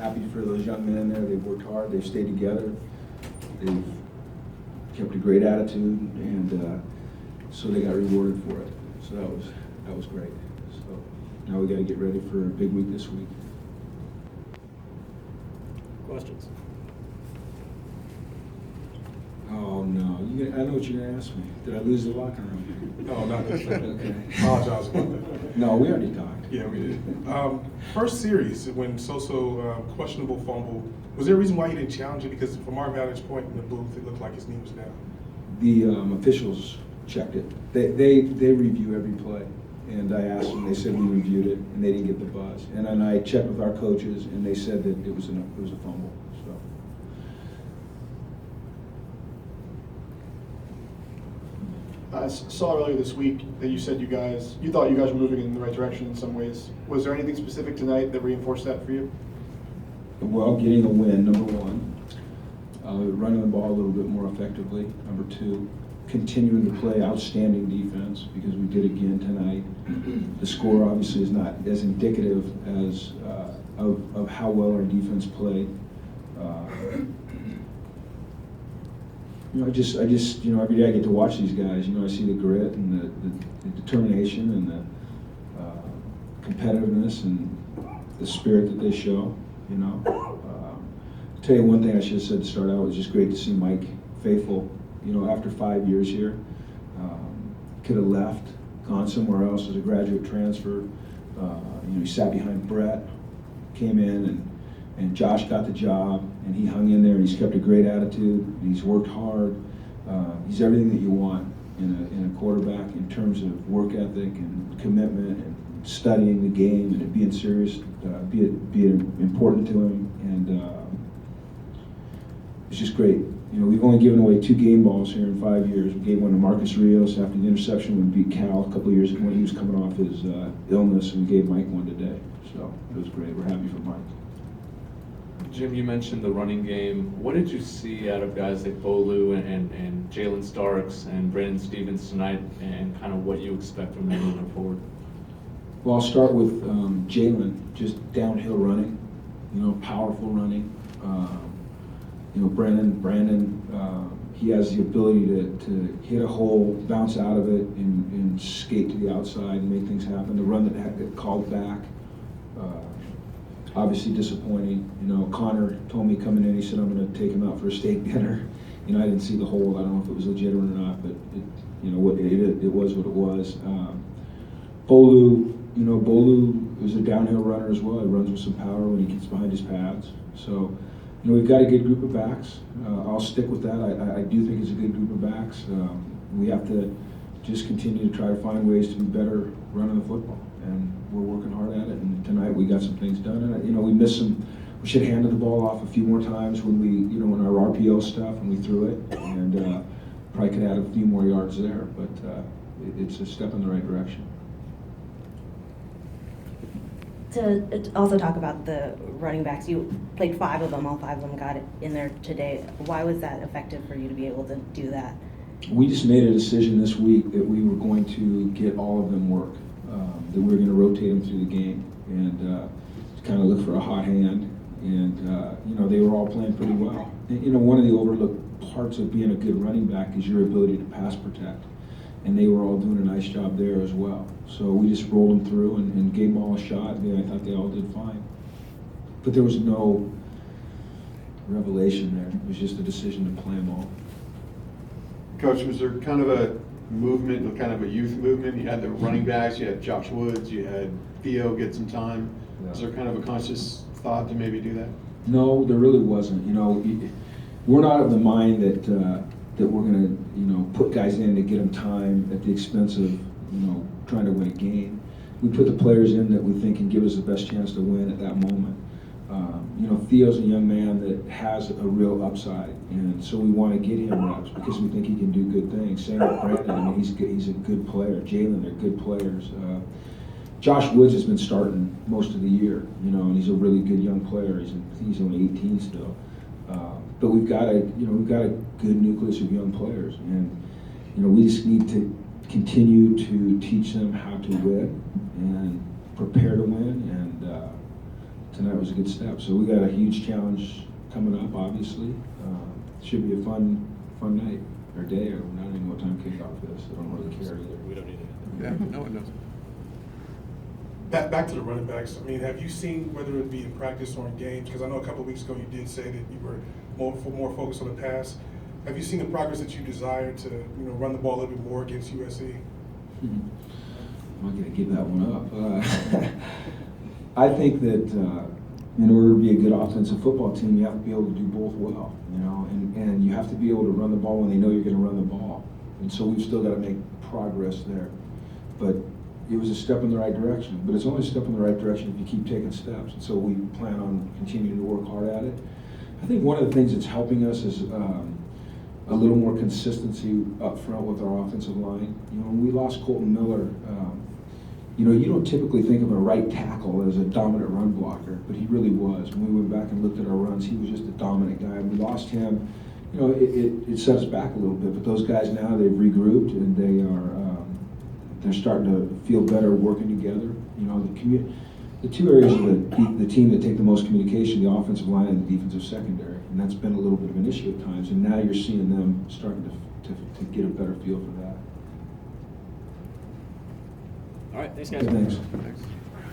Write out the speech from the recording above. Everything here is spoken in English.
happy for those young men there. They've worked hard. They've stayed together. They've kept a great attitude, and so they got rewarded for it. So that was great. So now we got to get ready for a big week this week. Questions? Oh no! I know what you're gonna ask me. Did I lose the locker room? No, not this time. Okay. Apologize about that. No, we already talked. Yeah, we did. First series, when Soso questionable fumble, was there a reason why he didn't challenge it? Because from our vantage point in the booth, it looked like his knee was down. The officials checked it. They review every play, and I asked them. They said we reviewed it, and they didn't get the buzz. And then I checked with our coaches, and they said that it was a fumble. So. I saw earlier this week that you said you thought you guys were moving in the right direction in some ways. Was there anything specific tonight that reinforced that for you? Well, getting a win, number one. Running the ball a little bit more effectively, number two. Continuing to play outstanding defense, because we did again tonight. The score obviously is not as indicative as of how well our defense played. I just, every day I get to watch these guys. I see the grit and the determination and the competitiveness and the spirit that they show. I'll tell you one thing I should have said to start out. It was just great to see Mike Faithful. After 5 years here, could have left, gone somewhere else as a graduate transfer. He sat behind Brett, came in, and Josh got the job, and he hung in there, and he's kept a great attitude, and he's worked hard. He's everything that you want in a quarterback in terms of work ethic and commitment and studying the game and it being serious, being important to him, and it's just great. We've only given away 2 game balls here in 5 years. We gave one to Marcus Rios after the interception when we beat Cal a couple of years ago when he was coming off his illness, and we gave Mike one today. So it was great. We're happy for Mike. Jim, you mentioned the running game. What did you see out of guys like Bolu and Jalen Starks and Brandon Stevens tonight, and kind of what you expect from them moving forward? Well, I'll start with Jalen, just downhill running, powerful running. Brandon, he has the ability to hit a hole, bounce out of it, and skate to the outside and make things happen. The run that had to get called back, obviously disappointing. Connor told me coming in, he said, I'm going to take him out for a steak dinner. I didn't see the hole. I don't know if it was legitimate or not, but it was what it was. Bolu is a downhill runner as well. He runs with some power when he gets behind his pads. So, we've got a good group of backs. I'll stick with that. I do think it's a good group of backs. We have to just continue to try to find ways to be better running the football, and we're working hard at it. And tonight we got some things done. And we missed some. We should have handed the ball off a few more times when we, in our RPO stuff, and we threw it, and probably could add a few more yards there. But it's a step in the right direction. To also talk about the running backs, you played 5 of them, all 5 of them got it in there today. Why was that effective for you to be able to do that? We just made a decision this week that we were going to get all of them work, that we were going to rotate them through the game, and kind of look for a hot hand. And they were all playing pretty well. And, one of the overlooked parts of being a good running back is your ability to pass protect. And they were all doing a nice job there as well. So we just rolled them through and gave them all a shot. I thought they all did fine. But there was no revelation there. It was just a decision to play them all. Coach, was there kind of a movement, kind of a youth movement? You had the running backs, you had Josh Woods, you had Theo get some time. Yeah. Was there kind of a conscious thought to maybe do that? No, there really wasn't. We're not of the mind that we're going to, put guys in to get them time at the expense of, trying to win a game. We put the players in that we think can give us the best chance to win at that moment. Theo's a young man that has a real upside, and so we want to get him reps because we think he can do good things. Same with Brandon. He's a good player. Jalen, they're good players. Josh Woods has been starting most of the year, and he's a really good young player. He's only 18 still. But we've got a good nucleus of young players, and we just need to continue to teach them how to win and prepare to win, and tonight was a good step. So we got a huge challenge coming up, obviously. Should be a fun night, or day, or I don't even know what time kickoff is. I don't really care either. We don't need it. Yeah, no one knows. Back to the running backs. I mean, have you seen, whether it be in practice or in games, because I know a couple of weeks ago you did say that you were more focused on the pass. Have you seen the progress that you desire to, run the ball a little bit more against USC? I'm not going to give that one up. I think that in order to be a good offensive football team, you have to be able to do both well, and you have to be able to run the ball when they know you're going to run the ball. And so we've still got to make progress there. But it was a step in the right direction. But it's only a step in the right direction if you keep taking steps. And so we plan on continuing to work hard at it. I think one of the things that's helping us is a little more consistency up front with our offensive line. When we lost Colton Miller, you don't typically think of a right tackle as a dominant run blocker, but he really was. When we went back and looked at our runs, he was just a dominant guy. And we lost him. It set us back a little bit. But those guys now, they've regrouped and they're starting to feel better working together. The two areas of the team that take the most communication, the offensive line and the defensive secondary, and that's been a little bit of an issue at times. And now you're seeing them starting to get a better feel for that. All right, thanks, guys. Thanks. Thanks.